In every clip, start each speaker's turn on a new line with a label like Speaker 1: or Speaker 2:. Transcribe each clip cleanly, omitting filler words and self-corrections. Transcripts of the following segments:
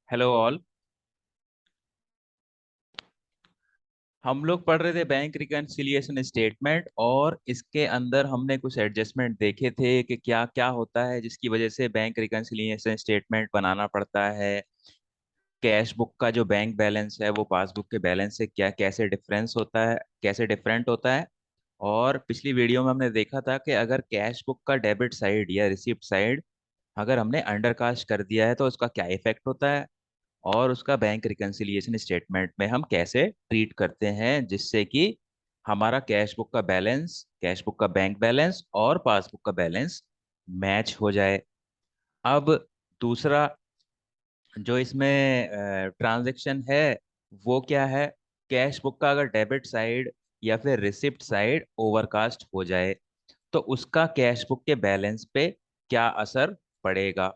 Speaker 1: Hello all. हम लोग पढ़ रहे थे बैंक रिकन्सिलिएशन स्टेटमेंट और इसके अंदर हमने कुछ एडजस्टमेंट देखे थे कि क्या क्या होता है जिसकी वजह से बैंक रिकन्सिलिएशन स्टेटमेंट बनाना पड़ता है। कैश बुक का जो बैंक बैलेंस है वो पासबुक के बैलेंस से क्या कैसे डिफरेंस होता है, कैसे डिफरेंट होता है। और पिछली वीडियो में हमने देखा था कि अगर कैश बुक का डेबिट साइड या रिसिप्ट साइड अगर हमने अंडरकास्ट कर दिया है तो उसका क्या इफेक्ट होता है, और उसका बैंक रिकन्सिलिएशन स्टेटमेंट में हम कैसे ट्रीट करते हैं जिससे कि हमारा कैश बुक का बैंक बैलेंस और पासबुक का बैलेंस मैच हो जाए। अब दूसरा जो इसमें ट्रांजैक्शन है वो क्या है, कैश बुक का अगर डेबिट साइड या फिर रिसिप्ट साइड ओवरकास्ट हो जाए तो उसका कैश बुक के बैलेंस पे क्या असर पड़ेगा।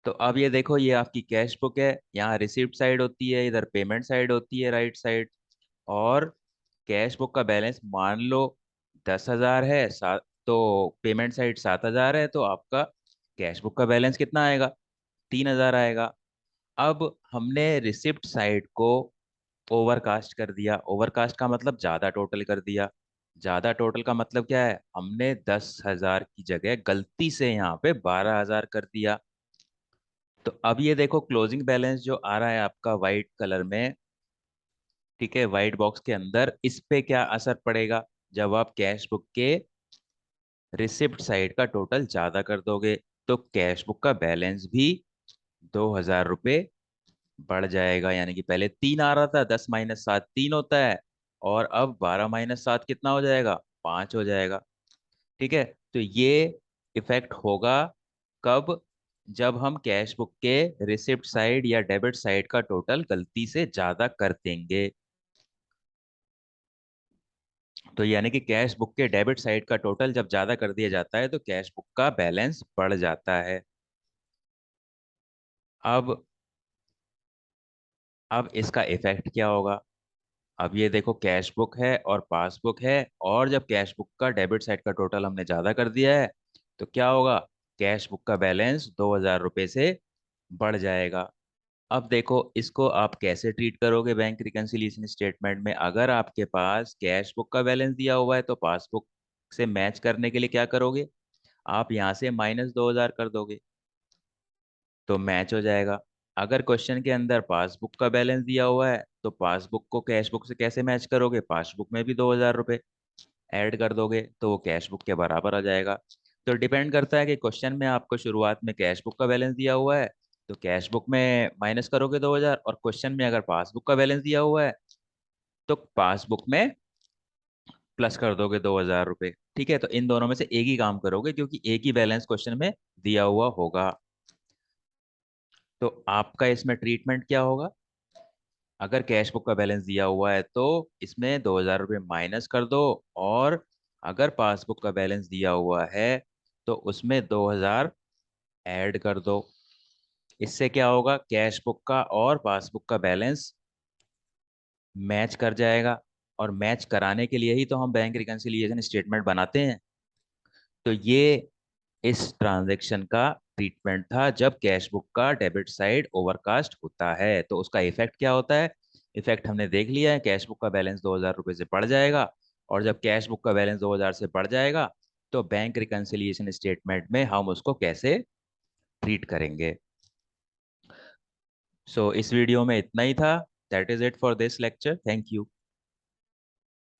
Speaker 1: तो अब ये देखो, ये आपकी कैश बुक है, यहाँ रिसिप्ट साइड होती है, इधर पेमेंट साइड होती है राइट साइड। और कैश बुक का बैलेंस मान लो 10,000 है, सात तो पेमेंट साइड 7,000 है, तो आपका कैश बुक का बैलेंस कितना आएगा, 3,000 आएगा। अब हमने रिसिप्ट साइड को ओवरकास्ट कर दिया। ओवरकास्ट का मतलब ज्यादा टोटल कर दिया। ज्यादा टोटल का मतलब क्या है, हमने 10,000 की जगह गलती से यहाँ पे 12,000 कर दिया। तो अब ये देखो क्लोजिंग बैलेंस जो आ रहा है आपका वाइट कलर में, ठीक है, वाइट बॉक्स के अंदर, इस पे क्या असर पड़ेगा जब आप कैश बुक के रिसिप्ट साइड का टोटल ज्यादा कर दोगे। तो कैश बुक का बैलेंस भी 2,000 रुपये बढ़ जाएगा। यानी कि पहले 3 आ रहा था, 10 - 7 3 होता है, और अब 12 - 7 कितना हो जाएगा, 5 हो जाएगा। ठीक है, तो ये इफेक्ट होगा कब, जब हम कैश बुक के रिसिप्ट साइड या डेबिट साइड का टोटल गलती से ज्यादा कर देंगे। तो यानी कि कैश बुक के डेबिट साइड का टोटल जब ज्यादा कर दिया जाता है तो कैश बुक का बैलेंस बढ़ जाता है। अब इसका इफेक्ट क्या होगा। अब ये देखो, कैश बुक है और पासबुक है, और जब कैश बुक का डेबिट साइड का टोटल हमने ज्यादा कर दिया है तो क्या होगा, कैश बुक का बैलेंस 2,000 रुपये से बढ़ जाएगा। अब देखो, इसको आप कैसे ट्रीट करोगे बैंक रिकन्सिलिएशन स्टेटमेंट में। अगर आपके पास कैश बुक का बैलेंस दिया हुआ है तो पासबुक से मैच करने के लिए क्या करोगे, आप यहाँ से -2,000 कर दोगे तो मैच हो जाएगा। अगर क्वेश्चन के अंदर पासबुक का बैलेंस दिया हुआ है तो पासबुक को कैश बुक से कैसे मैच करोगे, पासबुक में भी 2,000 रुपये ऐड कर दोगे तो वो कैश बुक के बराबर आ जाएगा। तो डिपेंड करता है कि क्वेश्चन में आपको शुरुआत में कैश बुक का बैलेंस दिया हुआ है तो कैश बुक में माइनस करोगे 2,000, और क्वेश्चन में अगर पासबुक का बैलेंस दिया हुआ है तो पासबुक में प्लस कर दोगे 2,000 रुपये। ठीक है, तो इन दोनों में से एक ही काम करोगे क्योंकि एक ही बैलेंस क्वेश्चन में दिया हुआ होगा। तो आपका इसमें ट्रीटमेंट क्या होगा, अगर कैश बुक का बैलेंस दिया हुआ है तो इसमें 2,000 रुपये माइनस कर दो, और अगर पासबुक का बैलेंस दिया हुआ है तो उसमें 2,000 ऐड कर दो। इससे क्या होगा, कैश बुक का और पासबुक का बैलेंस मैच कर जाएगा। और मैच कराने के लिए ही तो हम बैंक रिकन्सिलिएशन स्टेटमेंट बनाते हैं। तो ये इस ट्रांजैक्शन का ट्रीटमेंट था जब कैश बुक का डेबिट साइड ओवरकास्ट होता है तो उसका इफेक्ट क्या होता है। इफेक्ट हमने देख लिया है, कैश बुक का बैलेंस 2,000 रुपये से बढ़ जाएगा। और जब कैश बुक का बैलेंस 2,000 से बढ़ जाएगा तो बैंक रिकन्सिलिएशन स्टेटमेंट में हम उसको कैसे ट्रीट करेंगे। सो इस वीडियो में इतना ही था। That is it for this lecture. Thank you.